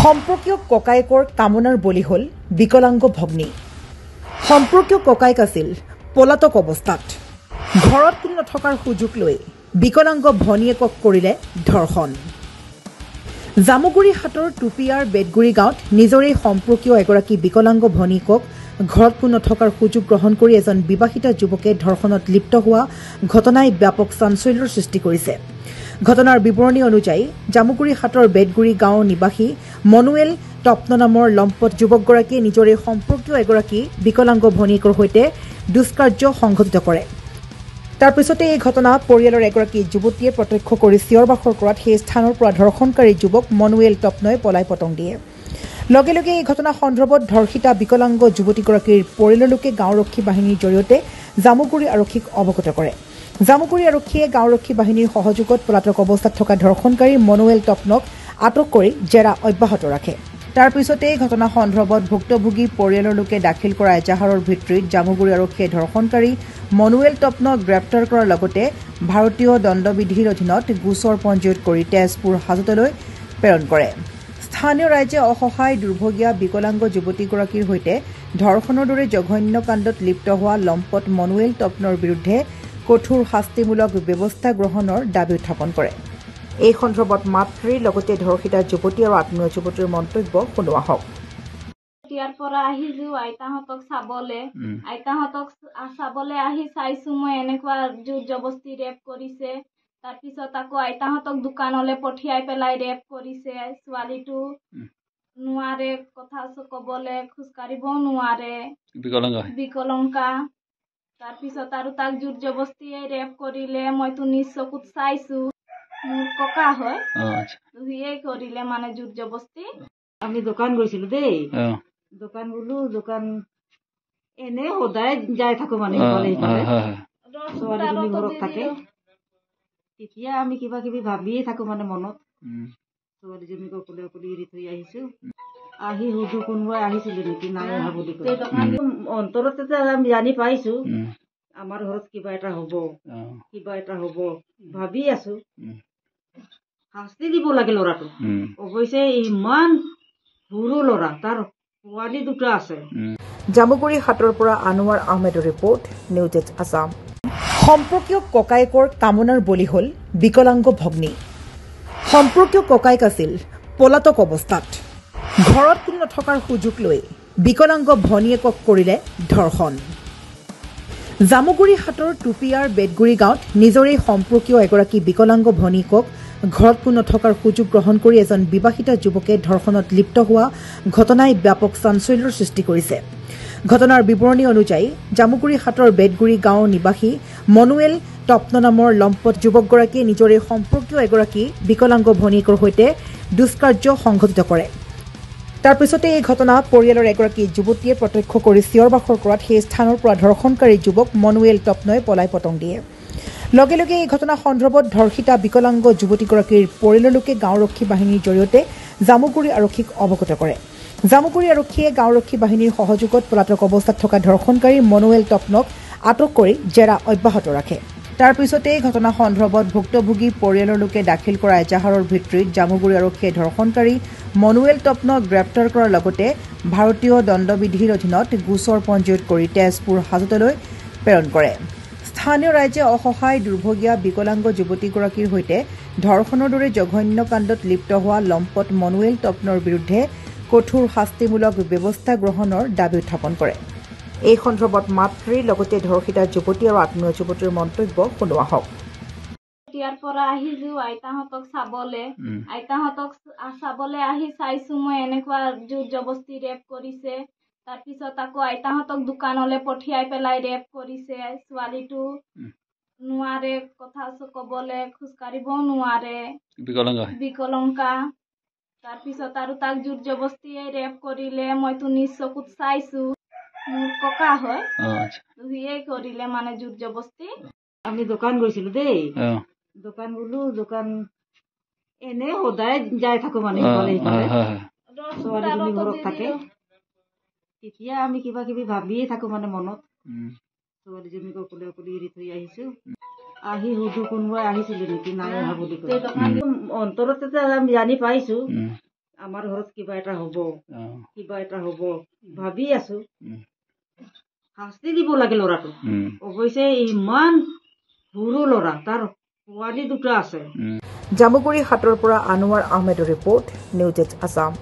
সম্পৰ্কীয় ককায়েকৰ কামনাৰ বলি হল বিকলাংগ ভগ্নী। সম্পৰ্কীয় ককায়েক আছিল পলাতক অৱস্থাত। ঘৰত কোনো নথকাৰ সুযোগ লৈ বিকলাংগ ভনীয়েকক কৰিলে ধৰ্ষণ। জামুগুৰি হাটৰ টুপিয়াৰ বেতগুৰি গাঁৱত নিজৰে সম্পৰ্কীয় এগৰাকী বিকলাংগ ভনীয়েকক ঘৰত কোনো নথকাৰ সুযোগ গ্ৰহণ কৰি এজন বিবাহিতা যুৱকে ধৰ্ষণত লিপ্ত হোৱা ঘটনাই ব্যাপক চাঞ্চল্যৰ সৃষ্টি কৰিছে। ঘটনাৰ বিৱৰণী অনুযায়ী জামুগুৰি হাটৰ বেতগুৰি গাঁৱৰ নিবাসী মনুৱেল তপ্ন নামৰ লম্পট যুৱকগৰাকীয়ে নিজৰে সম্পৰ্কীয় এগৰাকী বিকলাংগ ভনীয়েকৰ সৈতে দুষ্কাৰ্য সংঘটিত কৰে। তাৰ পিছতে এই ঘটনা পৰিয়ালৰ এগৰাকী যুৱতীয়ে প্ৰত্যক্ষ কৰি চিঞৰ বাখৰ কৰাত সেই স্থানৰ পৰা ধৰ্ষণকাৰী যুৱক মনুৱেল তপ্নই পলাই পতং দিয়ে। লগে লগে এই ঘটনা সন্দৰ্ভত ধৰ্ষিতা বিকলাংগ যুৱতীগৰাকীৰ পৰিয়ালৰ লোকে গাঁওৰক্ষী বাহিনীৰ জৰিয়তে জামুগুৰি আৰক্ষীক অৱগত কৰে। জামুগুৰি আৰক্ষীয়ে গাঁওৰক্ষী বাহিনীৰ সহযোগত পলাতক অৱস্থাত থকা ধৰ্ষণকাৰী মনুৱেল তপ্নক আটক কৰি জেৰা অব্যাহত ৰাখে। তাৰ পিছতে এই ঘটনা সন্দৰ্ভত ভুক্তভোগী পৰিয়ালৰ লোকে দাখিল কৰা এজাহাৰৰ ভিত্তিত জামুগুৰি আৰক্ষীয়ে ধৰ্ষণকাৰী মনুৱেল তপ্নক গ্ৰেপ্তাৰ কৰাৰ লগতে ভাৰতীয় দণ্ডবিধিৰ অধীনত গোচৰ পঞ্জীয়ন কৰি তেজপুৰ হাজতলৈ প্ৰেৰণ কৰে। স্থানীয় ৰাইজে অসহায় দুৰ্ভগীয়া বিকলাংগ যুৱতীগৰাকীৰ সৈতে ধৰ্ষণৰ দৰে জঘন্য কাণ্ডত লিপ্ত হোৱা লম্পট মনুৱেল তপ্নৰ বিৰুদ্ধে কঠোৰ শাস্তিমূলক ব্যৱস্থা গ্ৰহণৰ দাবী উত্থাপন কৰে। এই সন্দৰ্ভত মাতৃৰ লগতে ধৰ্ষিতা যুৱতী আৰু আত্মীয় যুৱতীৰ মন্তব্য শুনোৱা হওক। ইয়াৰ পৰা আহিছো আইতাহঁতক চাবলে আহি চাইছো মই এনেকুৱা জোৰ জবস্তি ৰেপ কৰিছে। তাৰপিছত আকৌ আইতাহঁতক দোকানলৈ পঠিয়াই পেলাই ৰেপ কৰিছে। ছোৱালীটো নোৱাৰে কথা কবলে, খোজকাঢ়িবও নোৱাৰে, বিকলংকা। তাৰপিছত আৰু তাক জোৰ জবস্তিয়ে ৰেপ কৰিলে। মইতো নিজ চকুত চাইছো, মোৰ ককা হয়, সিয়ে কৰিলে মানে জোৰ জবস্তি। আমি দোকান গৈছিলো দেই, দোকান এনে সদায় যাই থাকো মানে ছোৱালীজনী ঘৰত থাকে। তেতিয়া আমি কিবা কিবি ভাবিয়ে থাকো মানে মনত, ছোৱালীজনীক অকলে অকলে এৰি থৈ আহিছো। আহি সুধো কোনোবাই আহিছিলে নেকি, নাই অহা বুলি কয়। অন্তৰত আমি জানি পাইছো আমাৰ ঘৰত কিবা এটা হব ভাবি আছো। শাস্তি দিব লাগে ল'ৰাটো। অৱশ্যে ইমান সৰু ল'ৰা, তাৰ পোৱালি দুটা আছে। জামুগুৰি হাটৰ পৰা আনোৱাৰ আহমেদৰ ৰিপৰ্ট, নিউজ এইচ আছাম। সম্পৰ্কীয় ককায়েকৰ কামনাৰ বলি হল বিকলাংগ ভগ্নী। সম্পৰ্কীয় ককায়েক আছিল পলাতক অৱস্থাত। ঘৰত কোনো নথকাৰ সুযোগ লৈ বিকলাংগ ভনীয়েকক কৰিলে ধৰ্ষণ। জামুগুৰি হাটৰ টুপিয়াৰ বেতগুৰি গাঁৱত নিজৰে সম্পৰ্কীয় এগৰাকী বিকলাংগ ভনীয়েকক ঘৰত কোনো নথকাৰ সুযোগ গ্ৰহণ কৰি এজন বিবাহিতা যুৱকে ধৰ্ষণত লিপ্ত হোৱা ঘটনাই ব্যাপক চাঞ্চল্যৰ সৃষ্টি কৰিছে। ঘটনাৰ বিৱৰণী অনুযায়ী জামুগুৰি হাটৰ বেতগুৰি গাঁৱৰ নিবাসী মনুৱেল তপ্ন নামৰ লম্পট যুৱকগৰাকীয়ে নিজৰে সম্পৰ্কীয় এগৰাকী বিকলাংগ ভনীয়েকৰ সৈতে দুষ্কাৰ্য সংঘটিত কৰে। তাৰ পিছতে এই ঘটনা পৰিয়ালৰ এগৰাকী যুৱতীয়ে প্ৰত্যক্ষ কৰি চিঞৰ বাখৰ কৰাত সেই স্থানৰ পৰা ধৰ্ষণকাৰী যুৱক মনুৱেল তপ্নই পলাই পতং দিয়ে। লগে লগে এই ঘটনা সন্দৰ্ভত ধৰ্ষিতা বিকলাংগ যুৱতীগৰাকীৰ পৰিয়ালৰ লোকে গাঁওৰক্ষী বাহিনীৰ জৰিয়তে জামুগুৰি আৰক্ষীক অৱগত কৰে। জামুগুৰি আৰক্ষীয়ে গাঁওৰক্ষী বাহিনীৰ সহযোগত পলাতক অৱস্থাত থকা ধৰ্ষণকাৰী মনুৱেল তপ্নক আটক কৰি জেৰা অব্যাহত ৰাখে। তাৰ পিছতে এই ঘটনা সন্দৰ্ভত ভুক্তভোগী পৰিয়ালৰ লোকে দাখিল কৰা এজাহাৰৰ ভিত্তিত জামুগুৰি আৰক্ষীয়ে ধৰ্ষণকাৰী মনুৱেল তপ্নক গ্ৰেপ্তাৰ কৰাৰ লগতে ভাৰতীয় দণ্ডবিধিৰ অধীনত গোচৰ পঞ্জীয়ন কৰি তেজপুৰ হাজতলৈ প্ৰেৰণ কৰে। স্থানীয় ৰাইজে অসহায় দুৰ্ভগীয়া বিকলাংগ যুৱতীগৰাকীৰ সৈতে ধৰ্ষণৰ দৰে জঘন্য কাণ্ডত লিপ্ত হোৱা লম্পট মনুৱেল তপ্নৰ বিৰুদ্ধে কঠোৰ শাস্তিমূলক ব্যৱস্থা গ্ৰহণৰ দাবী উত্থাপন কৰে। এই সন্দৰ্ভত মাতৃৰ লগতে ধৰ্ষিতা যুৱতী আৰু আত্মীয় যুৱতীৰ মন্তব্য শুনোৱা হওক। ইয়াৰ পৰা আহিছো আইতাহঁতক চাবলে আহি চাইছো মই এনেকুৱা জোৰ জবস্তি ৰেপ কৰিছে। তাৰপিছত আকৌ আইতাহঁতক দোকানলৈ পঠিয়াই পেলাই ৰেপ কৰিছে। ছোৱালীটো নোৱাৰে কথা কবলে, খোজকাঢ়িবও নোৱাৰে, বিকলংকা। তাৰপিছত আৰু তাক জোৰ জবস্তিয়ে ৰেপ কৰিলে। মইতো নিজ চকুত চাইছো, মোৰ ককা হয়, সিয়ে কৰিলে মানে জোৰ জবস্তি। আমি দোকান গৈছিলো দেই, দোকান এনে সদায় যাই থাকো মানে ছোৱালীজনী ঘৰত থাকে। তেতিয়া আমি কিবা কিবি ভাবিয়ে থাকো মানে মনত, ছোৱালীজনীক অকলে অকলে এৰি থৈ আহিছো। আহি সুধো কোনোবাই আহিছিলে নেকি, নাই অহা বুলি কয়। অন্তৰত আমি জানি পাইছো আমাৰ ঘৰত কিবা এটা হ'ব ভাবি আছো। শাস্তি দিব লাগে ল'ৰাটো। অৱশ্যে ইমান সৰু ল'ৰা, তাৰ পোৱালি দুটা আছে। জামুগুৰি হাটৰ পৰা আনোৱাৰ আহমেদৰ ৰিপৰ্ট, নিউজ এইচ আছাম।